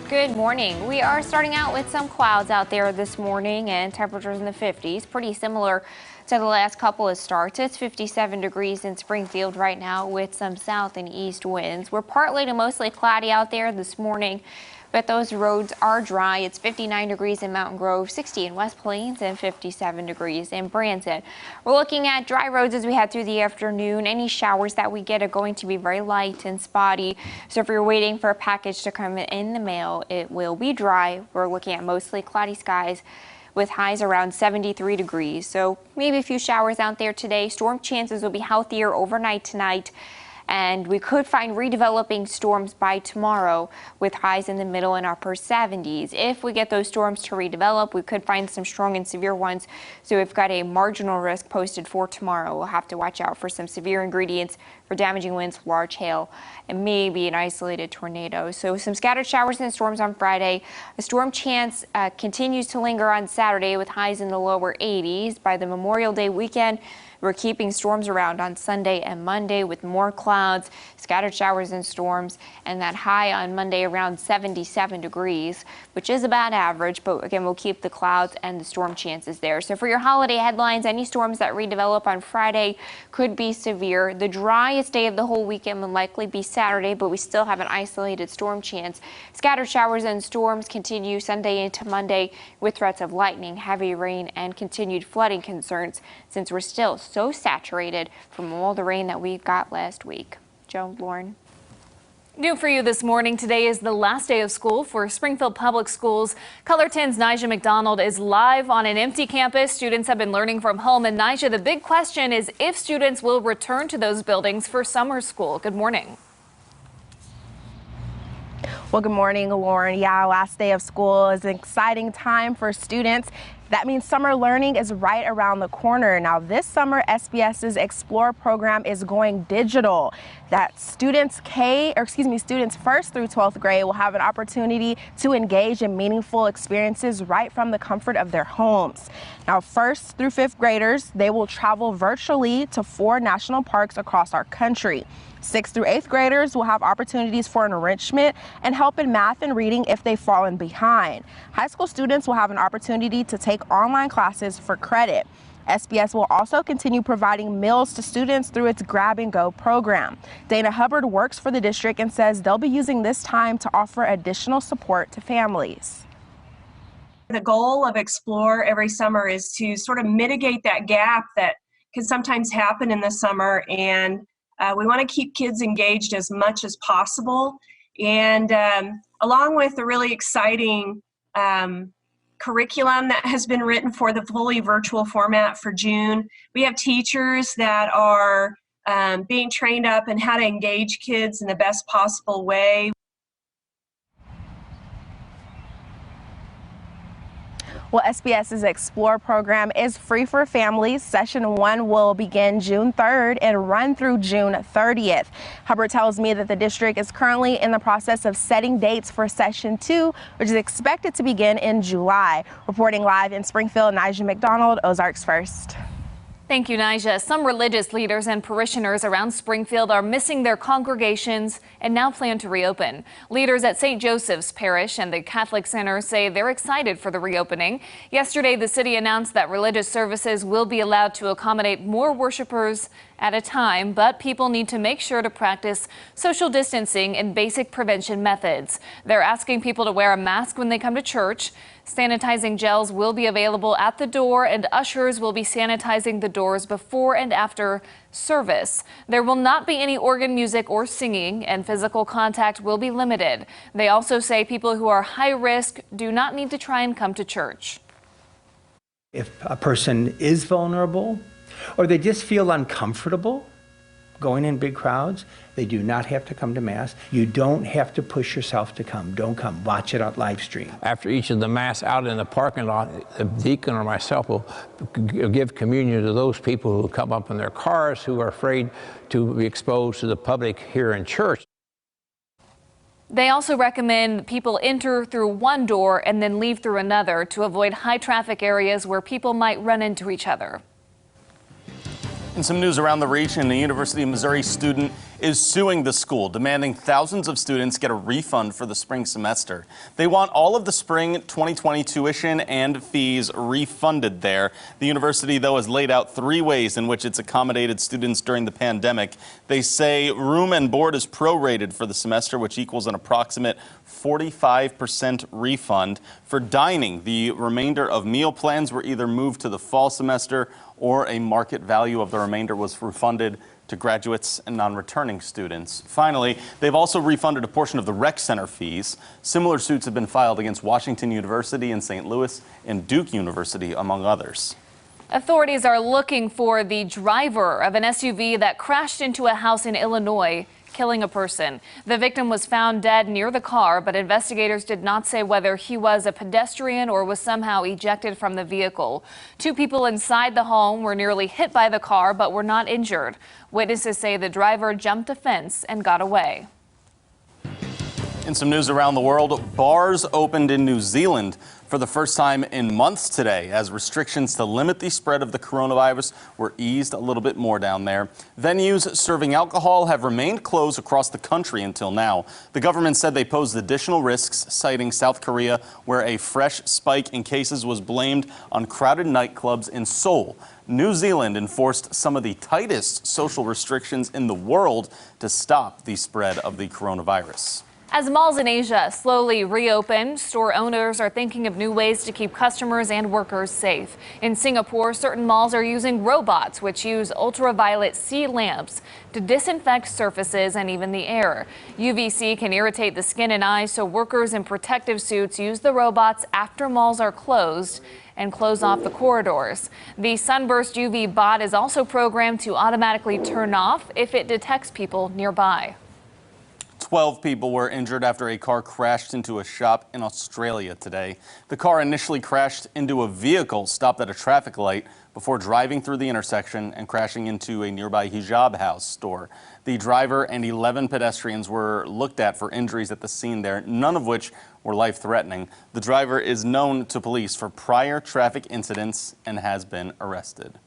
Good morning. We are starting out with some clouds out there this morning and temperatures in the 50s, pretty similar to the last couple of starts. It's 57 degrees in Springfield right now with some south and east winds. We're partly to mostly cloudy out there this morning, but those roads are dry. It's 59 degrees in Mountain Grove, 60 in West Plains, and 57 degrees in Branson. We're looking at dry roads as we head through the afternoon. Any showers that we get are going to be very light and spotty. So if you're waiting for a package to come in the mail, it will be dry. We're looking at mostly cloudy skies with highs around 73 degrees. So maybe a few showers out there today. Storm chances will be healthier overnight tonight, and we could find redeveloping storms by tomorrow with highs in the middle and upper 70s. If we get those storms to redevelop, we could find some strong and severe ones. So we've got a marginal risk posted for tomorrow. We'll have to watch out for some severe ingredients for damaging winds, large hail, and maybe an isolated tornado. So some scattered showers and storms on Friday. The storm chance continues to linger on Saturday with highs in the lower 80s. By the Memorial Day weekend, we're keeping storms around on Sunday and Monday with more clouds, scattered showers and storms, and that high on Monday around 77 degrees, which is about average. But again, we'll keep the clouds and the storm chances there. So for your holiday headlines, any storms that redevelop on Friday could be severe. The driest day of the whole weekend will likely be Saturday, but we still have an isolated storm chance. Scattered showers and storms continue Sunday into Monday with threats of lightning, heavy rain, and continued flooding concerns since we're still so saturated from all the rain that we got last week. Joe, Lauren. New for you this morning. Today is the last day of school for Springfield Public Schools. Color 10's Nija McDonald is live on an empty campus. Students have been learning from home. And Nija, the big question is if students will return to those buildings for summer school. Good morning. Well, good morning, Lauren. Yeah, last day of school is an exciting time for students. That means summer learning is right around the corner. Now, this summer, SBS's Explore program is going digital. That students first through 12th grade will have an opportunity to engage in meaningful experiences right from the comfort of their homes. Now, first through fifth graders, they will travel virtually to 4 national parks across our country. 6th through 8th graders will have opportunities for enrichment and help in math and reading if they've fallen behind. High school students will have an opportunity to take online classes for credit. SBS will also continue providing meals to students through its Grab and Go program. Dana Hubbard works for the district and says they'll be using this time to offer additional support to families. The goal of Explore every summer is to sort of mitigate that gap that can sometimes happen in the summer, and we want to keep kids engaged as much as possible. And along with the really exciting curriculum that has been written for the fully virtual format for June, we have teachers that are being trained up in how to engage kids in the best possible way. Well, SBS's Explore program is free for families. Session 1 will begin June 3rd and run through June 30th. Hubbard tells me that the district is currently in the process of setting dates for Session 2, which is expected to begin in July. Reporting live in Springfield, Nija McDonald, Ozarks First. Thank you, Nija. Some religious leaders and parishioners around Springfield are missing their congregations and now plan to reopen. Leaders at St. Joseph's Parish and the Catholic Center say they're excited for the reopening. Yesterday, the city announced that religious services will be allowed to accommodate more worshipers at a time, but people need to make sure to practice social distancing and basic prevention methods. They're asking people to wear a mask when they come to church. Sanitizing gels will be available at the door, and ushers will be sanitizing the doors before and after service. There will not be any organ music or singing, and physical contact will be limited. They also say people who are high risk do not need to try and come to church. If a person is vulnerable or they just feel uncomfortable going in big crowds, they do not have to come to Mass. You don't have to push yourself to come. Don't come. Watch it on live stream. After each of the Mass out in the parking lot, the deacon or myself will give communion to those people who come up in their cars who are afraid to be exposed to the public here in church. They also recommend people enter through one door and then leave through another to avoid high traffic areas where people might run into each other. In some news around the region, a University of Missouri student is suing the school, demanding thousands of students get a refund for the spring semester. They want all of the spring 2020 tuition and fees refunded there. The university, though, has laid out 3 ways in which it's accommodated students during the pandemic. They say room and board is prorated for the semester, which equals an approximate 45% refund. For dining, the remainder of meal plans were either moved to the fall semester or a market value of the remainder was refunded to graduates and non-returning students. Finally, they've also refunded a portion of the rec center fees. Similar suits have been filed against Washington University in St. Louis and Duke University, among others. Authorities are looking for the driver of an SUV that crashed into a house in Illinois, killing a person. The victim was found dead near the car, but investigators did not say whether he was a pedestrian or was somehow ejected from the vehicle. 2 people inside the home were nearly hit by the car, but were not injured. Witnesses say the driver jumped a fence and got away. In some news around the world, bars opened in New Zealand for the first time in months today as restrictions to limit the spread of the coronavirus were eased a little bit more down there. Venues serving alcohol have remained closed across the country until now. The government said they posed additional risks, citing South Korea, where a fresh spike in cases was blamed on crowded nightclubs in Seoul. New Zealand enforced some of the tightest social restrictions in the world to stop the spread of the coronavirus. As malls in Asia slowly reopen, store owners are thinking of new ways to keep customers and workers safe. In Singapore, certain malls are using robots, which use ultraviolet C lamps to disinfect surfaces and even the air. UVC can irritate the skin and eyes, so workers in protective suits use the robots after malls are closed and close off the corridors. The Sunburst UV bot is also programmed to automatically turn off if it detects people nearby. 12 people were injured after a car crashed into a shop in Australia today. The car initially crashed into a vehicle stopped at a traffic light before driving through the intersection and crashing into a nearby hijab house store. The driver and 11 pedestrians were looked at for injuries at the scene there, none of which were life-threatening. The driver is known to police for prior traffic incidents and has been arrested.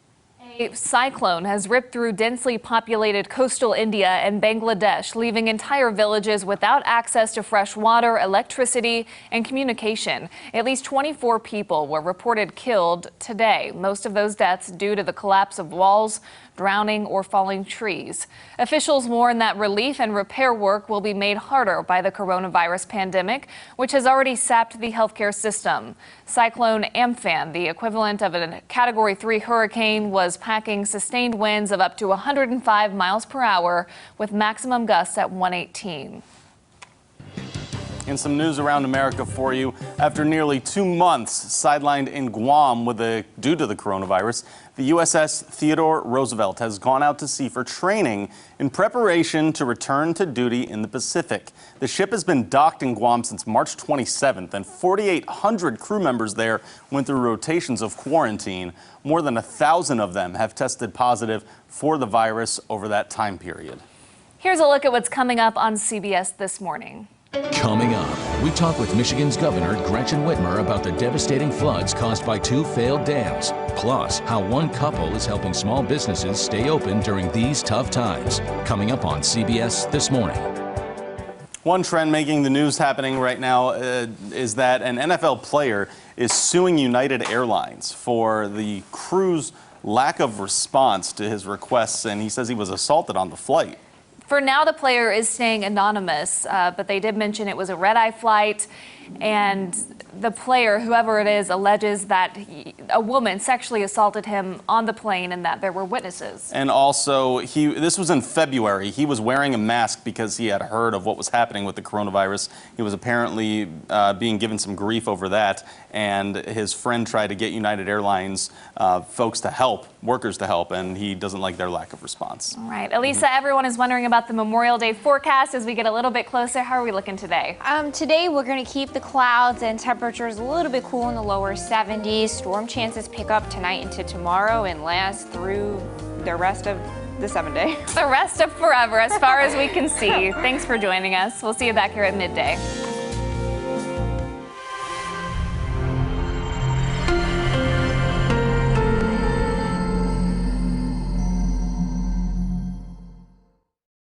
A cyclone has ripped through densely populated coastal India and Bangladesh, leaving entire villages without access to fresh water, electricity, and communication. At least 24 people were reported killed today, most of those deaths due to the collapse of walls, drowning, or falling trees. Officials warn that relief and repair work will be made harder by the coronavirus pandemic, which has already sapped the healthcare system. Cyclone Amphan, the equivalent of a Category 3 hurricane, was packing sustained winds of up to 105 miles per hour with maximum gusts at 118. In some news around America for you, after nearly 2 months sidelined in Guam due to the coronavirus, the USS Theodore Roosevelt has gone out to sea for training in preparation to return to duty in the Pacific. The ship has been docked in Guam since March 27th, and 4,800 crew members there went through rotations of quarantine. More than 1,000 of them have tested positive for the virus over that time period. Here's a look at what's coming up on CBS This Morning. Coming up, we talk with Michigan's Governor Gretchen Whitmer about the devastating floods caused by 2 failed dams, plus how one couple is helping small businesses stay open during these tough times. Coming up on CBS This Morning. One trend making the news happening right now is that an NFL player is suing United Airlines for the crew's lack of response to his requests, and he says he was assaulted on the flight. For now, the player is staying anonymous, but they did mention it was a red-eye flight, and the player, whoever it is, alleges that a woman sexually assaulted him on the plane and that there were witnesses. And also, this was in February. He was wearing a mask because he had heard of what was happening with the coronavirus. He was apparently being given some grief over that, and his friend tried to get United Airlines folks to help, workers to help, and he doesn't like their lack of response. All right, Elisa, everyone is wondering about the Memorial Day forecast as we get a little bit closer. How are we looking today? Today we're going to keep the clouds and temperatures a little bit cool in the lower 70s. Storm chances pick up tonight into tomorrow and last through the rest of the 7 day. The rest of forever, as far as we can see. Thanks for joining us. We'll see you back here at midday.